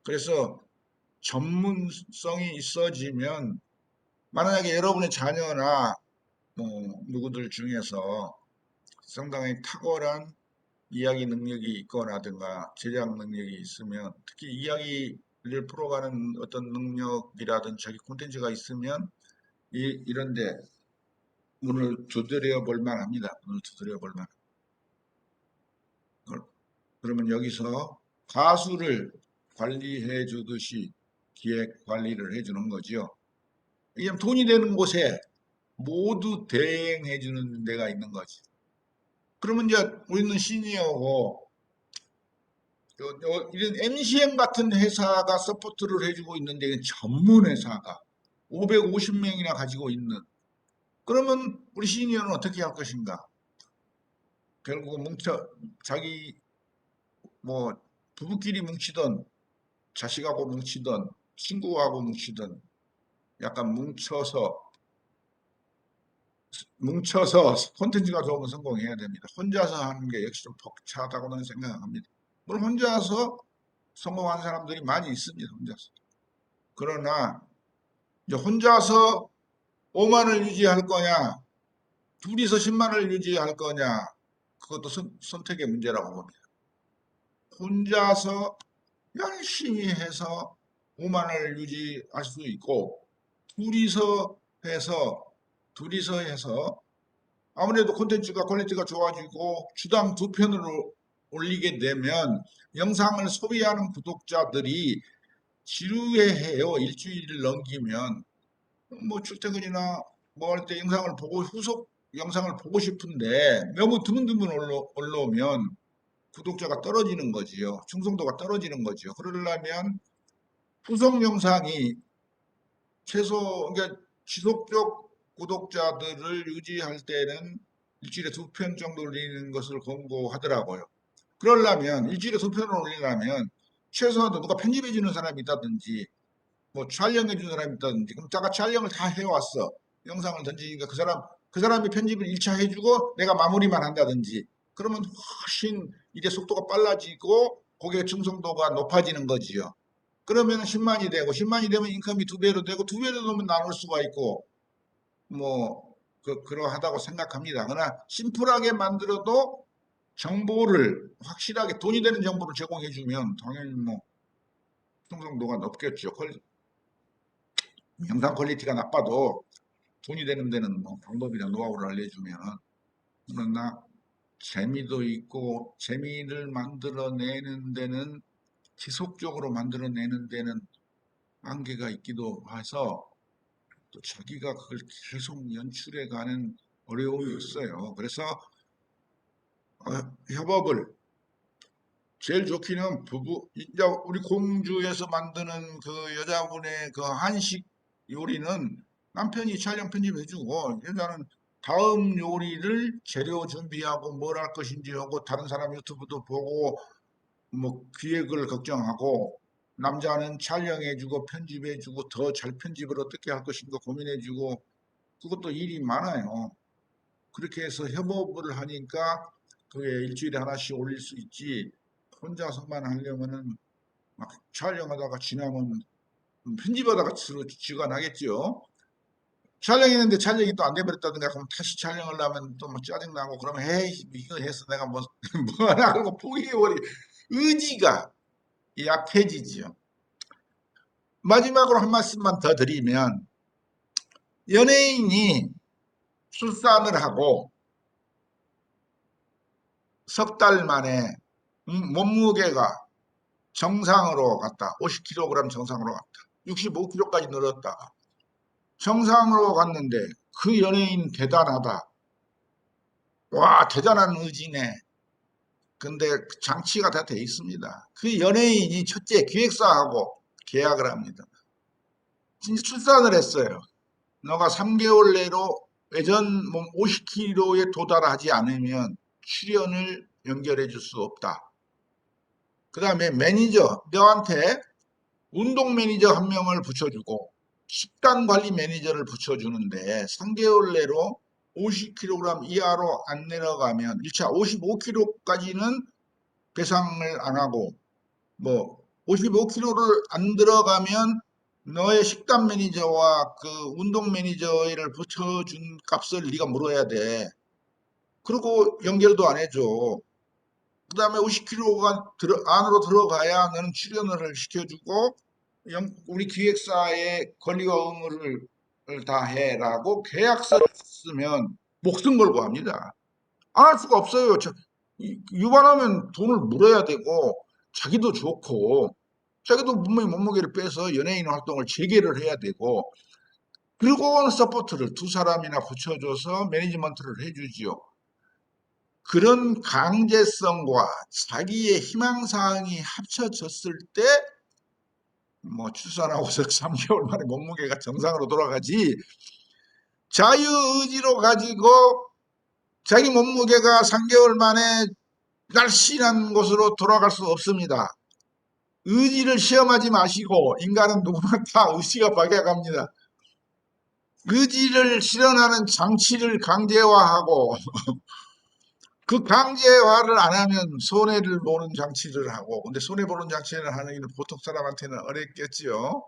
그래서 전문성이 있어지면 만약에 여러분의 자녀나 뭐 누구들 중에서 상당히 탁월한 이야기 능력이 있거나든가 제작 능력이 있으면 특히 이야기를 풀어가는 어떤 능력이라든지 자기 콘텐츠가 있으면 이런데 문을 두드려 볼 만합니다. 문을 두드려 볼 만. 그러면 여기서 가수를 관리해 주듯이 기획 관리를 해 주는 거지요. 이게 돈이 되는 곳에 모두 대행해 주는 데가 있는 거지. 그러면 이제 우리는 시니어고 이런 MCN 같은 회사가 서포트를 해주고 있는데 이건 전문 회사가 550명이나 가지고 있는 그러면 우리 시니어는 어떻게 할 것인가? 결국 자기 뭐 부부끼리 뭉치던 자식하고 뭉치던 친구하고 뭉치던 약간 뭉쳐서 콘텐츠가 좋으면 성공해야 됩니다. 혼자서 하는 게 역시 좀 벅차다고는 생각합니다. 물론 혼자서 성공한 사람들이 많이 있습니다. 혼자서. 그러나 이제 혼자서 5만을 유지할 거냐, 둘이서 10만을 유지할 거냐, 그것도 선택의 문제라고 봅니다. 혼자서 열심히 해서 5만을 유지할 수 있고, 둘이서 해서 아무래도 콘텐츠가 퀄리티가 좋아지고 주당 2편으로 올리게 되면 영상을 소비하는 구독자들이 지루해해요. 일주일을 넘기면 뭐 출퇴근이나 뭐 할 때 영상을 보고 후속 영상을 보고 싶은데 너무 드문드문 올라오면 구독자가 떨어지는 거지요. 충성도가 떨어지는 거지요. 그러려면 후속 영상이 최소 그러니까 지속적 구독자들을 유지할 때는 일주일에 2편 정도 올리는 것을 권고하더라고요. 그러려면 일주일에 2편을 올리려면 최소한도 누가 편집해 주는 사람이 있다든지 뭐 촬영해 주는 사람이 있다든지 그럼 내가 촬영을 다 해왔어. 영상을 던지니까 그 사람이 편집을 1차 해주고 내가 마무리만 한다든지 그러면 훨씬 이제 속도가 빨라지고 고객 충성도가 높아지는 거지요. 그러면 10만이 되고 10만이 되면 인컴이 2배로 되고 2배로 되면 나눌 수가 있고 뭐 그러하다고 생각합니다. 그러나 심플하게 만들어도 정보를 확실하게 돈이 되는 정보를 제공해 주면 당연히 뭐 충성도가 높겠죠. 영상 퀄리티가 나빠도 돈이 되는 데는 뭐 방법이나 노하우를 알려주면 그러나 재미도 있고 재미를 만들어내는 데는 지속적으로 만들어내는 데는 한계가 있기도 해서 또 자기가 그걸 계속 연출해가는 어려움이 있어요. 그래서 협업을 제일 좋기는 부부 이제 우리 공주에서 만드는 그 여자분의 그 한식 요리는 남편이 촬영 편집해주고 여자는 다음 요리를 재료 준비하고 뭘 할 것인지 하고 다른 사람 유튜브도 보고 뭐 기획을 걱정하고 남자는 촬영해주고 편집해주고 더 잘 편집을 어떻게 할 것인가 고민해주고 그것도 일이 많아요. 그렇게 해서 협업을 하니까 그게 일주일에 하나씩 올릴 수 있지 혼자서만 하려면은 막 촬영하다가 지나면 편집하다가 쥐가 나겠죠. 촬영했는데 촬영이 또 안 돼버렸다든가 그럼 다시 촬영을 하면 또 뭐 짜증나고 그러면 에이 이거 해서 내가 뭐 뭐하나 하고 포기해버리 의지가 약해지죠. 마지막으로 한 말씀만 더 드리면 연예인이 출산을 하고 석 달 만에 몸무게가 정상으로 갔다. 50kg 정상으로 갔다. 65kg까지 늘었다. 정상으로 갔는데 그 연예인 대단하다. 와, 대단한 의지네. 근데 장치가 다 돼 있습니다. 그 연예인이 첫째 기획사하고 계약을 합니다. 진짜 출산을 했어요. 너가 3개월 내로 예전 몸 50kg에 도달하지 않으면 출연을 연결해 줄 수 없다. 그 다음에 매니저, 너한테 운동 매니저 한 명을 붙여주고 식단 관리 매니저를 붙여주는데 3개월 내로 50kg 이하로 안 내려가면 1차 55kg까지는 배상을 안 하고 뭐 55kg를 안 들어가면 너의 식단 매니저와 그 운동 매니저를 붙여준 값을 네가 물어야 돼. 그리고 연결도 안 해줘. 그 다음에 50kg가 안으로 들어가야 너는 출연을 시켜주고 우리 기획사의 권리와 의무를 다 해라고 계약서를 쓰면 목숨 걸고 합니다. 안 할 수가 없어요. 유발하면 돈을 물어야 되고 자기도 좋고 자기도 분명히 몸무게를 빼서 연예인 활동을 재개를 해야 되고 그리고 서포트를 두 사람이나 붙여줘서 매니지먼트를 해주지요. 그런 강제성과 자기의 희망사항이 합쳐졌을 때 뭐 출산하고서 3개월 만에 몸무게가 정상으로 돌아가지 자유의지로 가지고 자기 몸무게가 3개월 만에 날씬한 곳으로 돌아갈 수 없습니다. 의지를 시험하지 마시고 인간은 누구나 다 의지가 박약합니다. 의지를 실현하는 장치를 강제화하고 그 강제화를 안 하면 손해를 보는 장치를 하고 근데 손해보는 장치를 하는 게 보통 사람한테는 어렵겠지요.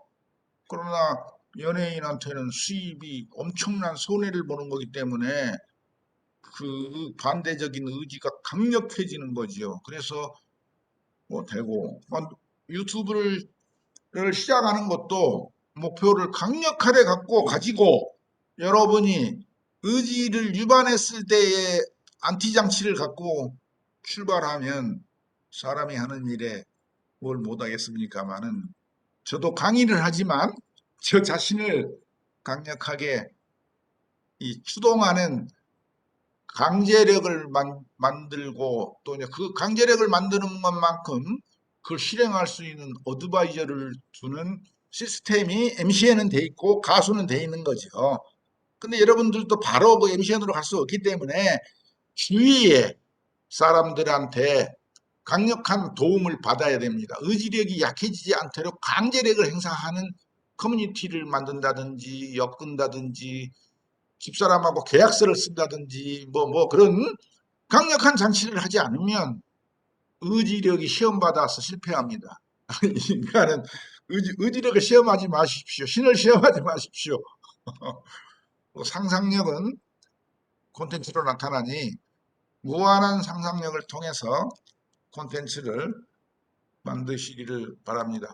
그러나 연예인한테는 수입이 엄청난 손해를 보는 거기 때문에 그 반대적인 의지가 강력해지는 거지요. 그래서 뭐 되고 유튜브를 시작하는 것도 목표를 강력하게 갖고 가지고 여러분이 의지를 유발했을 때의 안티 장치를 갖고 출발하면 사람이 하는 일에 뭘 못하겠습니까마는 저도 강의를 하지만 저 자신을 강력하게 이 추동하는 강제력을 만들고 또 이제 그 강제력을 만드는 것만큼 그걸 실행할 수 있는 어드바이저를 주는 시스템이 MCN은 돼 있고 가수는 돼 있는 거죠. 근데 여러분들도 바로 그 MCN으로 갈 수 없기 때문에 주위에 사람들한테 강력한 도움을 받아야 됩니다. 의지력이 약해지지 않도록 강제력을 행사하는 커뮤니티를 만든다든지 엮은다든지 집사람하고 계약서를 쓴다든지 뭐 그런 강력한 장치를 하지 않으면 의지력이 시험받아서 실패합니다. 인간은 의지력을 시험하지 마십시오. 신을 시험하지 마십시오. 상상력은 콘텐츠로 나타나니 무한한 상상력을 통해서 콘텐츠를 만드시기를 바랍니다.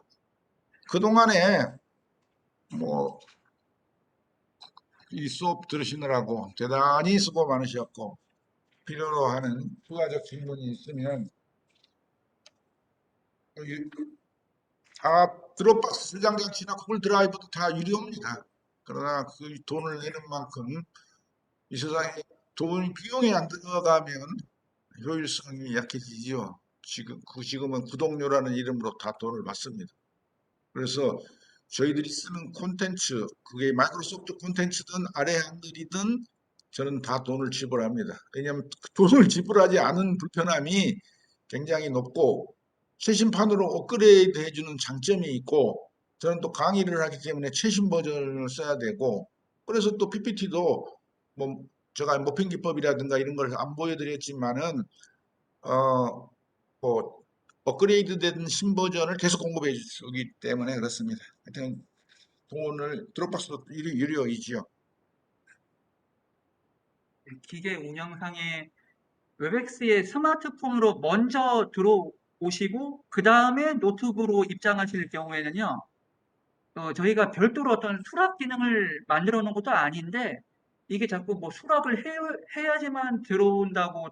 그동안에 뭐 이 수업 들으시느라고 대단히 수고 많으셨고 필요로 하는 추가적 질문이 있으면 다 드롭박스 저장 장치나 구글 드라이브도 다 유료입니다. 그러나 그 돈을 내는 만큼 이 세상에 돈 비용이 안 들어가면 효율성이 약해지죠. 지금은 구독료라는 이름으로 다 돈을 받습니다. 그래서 저희들이 쓰는 콘텐츠, 그게 마이크로소프트 콘텐츠든 아래 한글이든 저는 다 돈을 지불합니다. 왜냐하면 돈을 지불하지 않은 불편함이 굉장히 높고 최신판으로 업그레이드 해주는 장점이 있고 저는 또 강의를 하기 때문에 최신 버전을 써야 되고 그래서 또 PPT도 뭐 제가 모핑 기법이라든가 이런 걸 안 보여드렸지만은 뭐 업그레이드된 신버전을 계속 공급해 주기 때문에 그렇습니다. 하여튼 돈을 드롭박스도 유료이지요. 기계 운영상에 웹엑스의 스마트폰으로 먼저 들어오시고 그 다음에 노트북으로 입장하실 경우에는요. 저희가 별도로 어떤 수락 기능을 만들어 놓은 것도 아닌데 이게 자꾸 뭐 수락을 해야지만 들어온다고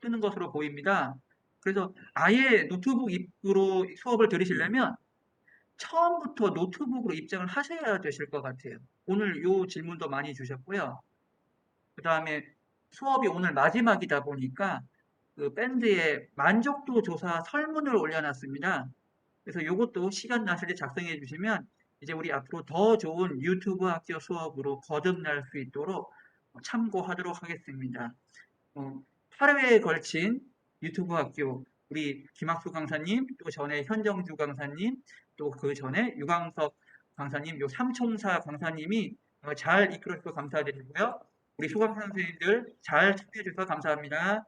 뜨는 것으로 보입니다. 그래서 아예 노트북 입으로 수업을 들으시려면 처음부터 노트북으로 입장을 하셔야 되실 것 같아요. 오늘 요 질문도 많이 주셨고요. 그 다음에 수업이 오늘 마지막이다 보니까 그 밴드에 만족도 조사 설문을 올려놨습니다. 그래서 요것도 시간 나실 때 작성해 주시면 이제 우리 앞으로 더 좋은 유튜브 학교 수업으로 거듭날 수 있도록 참고하도록 하겠습니다. 8회에 걸친 유튜브 학교 우리 김학수 강사님, 또 전에 현정주 강사님, 또 그 전에 유광석 강사님, 요 삼총사 강사님이 잘 이끌어 주셔서 감사드리고요. 우리 수강 선생님들 잘 참여해 주셔서 감사합니다.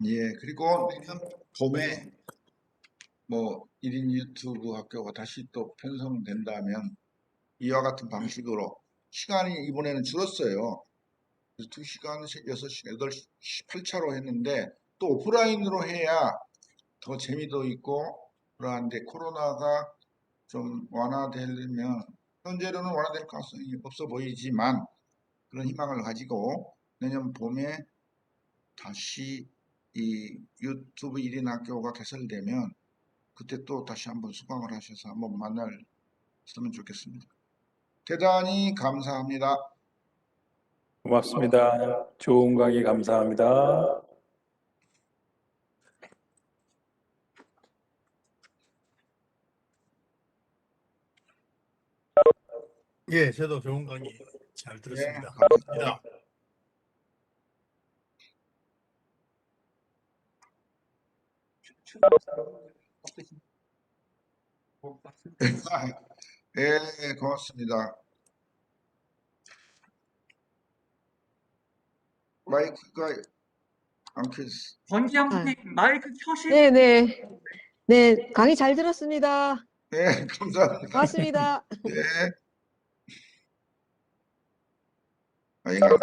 예, 그리고 내년 봄에 뭐 1인 유튜브 학교가 다시 또 편성된다면 이와 같은 방식으로 시간이 이번에는 줄었어요. 2시간, 6시, 8시, 8차로 했는데 또 오프라인으로 해야 더 재미도 있고 그러한데 코로나가 좀 완화되려면 현재로는 완화될 가능성이 없어 보이지만 그런 희망을 가지고 내년 봄에 다시 이 유튜브 1인 학교가 개설되면 그때 또 다시 한번 수강을 하셔서 한번 만났으면 좋겠습니다. 대단히 감사합니다. 고맙습니다. 좋은 강의 감사합니다. 예, 저도 좋은 강의 잘 예, 들었습니다. 감사합니다. 예, 고맙습니다. 마이크가 안 켜졌어. 권지영 아, 선생님 마이크 켜시. 네네. 네, 강의 잘 들었습니다. 예, 감사합니다. 고맙습니다. 예. 아, 이거